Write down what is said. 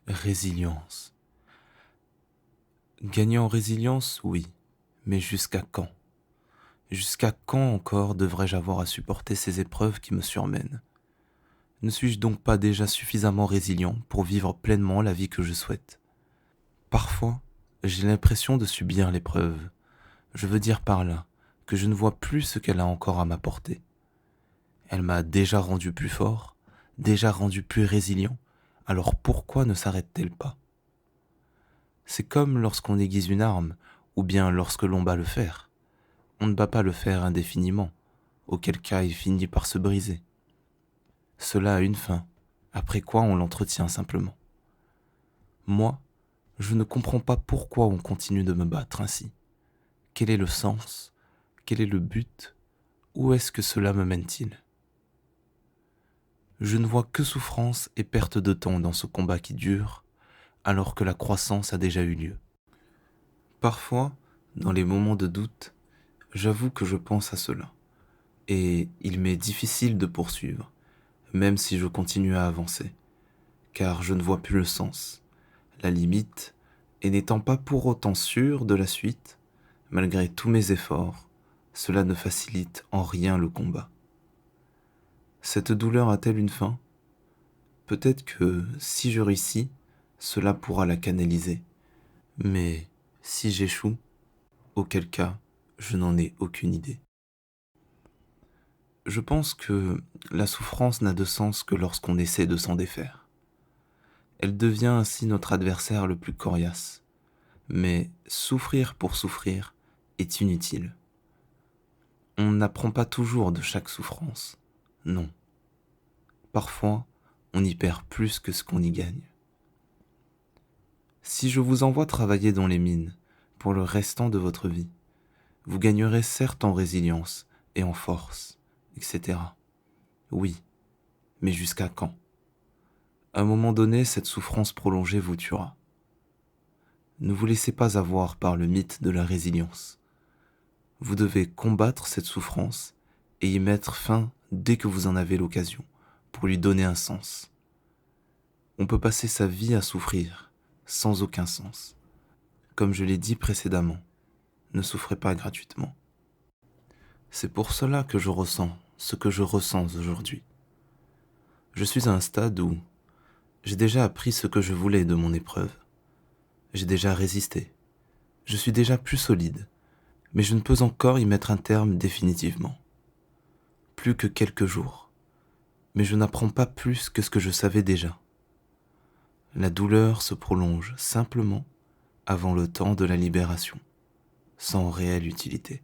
Résilience. Gagner en résilience, oui, mais jusqu'à quand? Jusqu'à quand encore devrais-je avoir à supporter ces épreuves qui me surmènent? Ne suis-je donc pas déjà suffisamment résilient pour vivre pleinement la vie que je souhaite? Parfois, j'ai l'impression de subir l'épreuve. Je veux dire par là que je ne vois plus ce qu'elle a encore à m'apporter. Elle m'a déjà rendu plus fort, déjà rendu plus résilient, alors pourquoi ne s'arrête-t-elle pas? C'est comme lorsqu'on aiguise une arme, ou bien lorsque l'on bat le fer. On ne bat pas le fer indéfiniment, auquel cas il finit par se briser. Cela a une fin, après quoi on l'entretient simplement. Moi, je ne comprends pas pourquoi on continue de me battre ainsi. Quel est le sens? Quel est le but? Où est-ce que cela me mène-t-il? Je ne vois que souffrance et perte de temps dans ce combat qui dure, alors que la croissance a déjà eu lieu. Parfois, dans les moments de doute, j'avoue que je pense à cela, et il m'est difficile de poursuivre, même si je continue à avancer, car je ne vois plus le sens, la limite, et n'étant pas pour autant sûr de la suite, malgré tous mes efforts, cela ne facilite en rien le combat. Cette douleur a-t-elle une fin? Peut-être que, si je réussis, cela pourra la canaliser, mais si j'échoue, auquel cas, je n'en ai aucune idée. Je pense que la souffrance n'a de sens que lorsqu'on essaie de s'en défaire. Elle devient ainsi notre adversaire le plus coriace. Mais souffrir pour souffrir est inutile. On n'apprend pas toujours de chaque souffrance. Non. Parfois, on y perd plus que ce qu'on y gagne. Si je vous envoie travailler dans les mines pour le restant de votre vie, vous gagnerez certes en résilience et en force, etc. Oui, mais jusqu'à quand? À un moment donné, cette souffrance prolongée vous tuera. Ne vous laissez pas avoir par le mythe de la résilience. Vous devez combattre cette souffrance et y mettre fin dès que vous en avez l'occasion, pour lui donner un sens. On peut passer sa vie à souffrir, sans aucun sens. Comme je l'ai dit précédemment, ne souffrez pas gratuitement. C'est pour cela que je ressens ce que je ressens aujourd'hui. Je suis à un stade où j'ai déjà appris ce que je voulais de mon épreuve. J'ai déjà résisté. Je suis déjà plus solide, mais je ne peux encore y mettre un terme définitivement. Plus que quelques jours, mais je n'apprends pas plus que ce que je savais déjà. La douleur se prolonge simplement avant le temps de la libération, sans réelle utilité.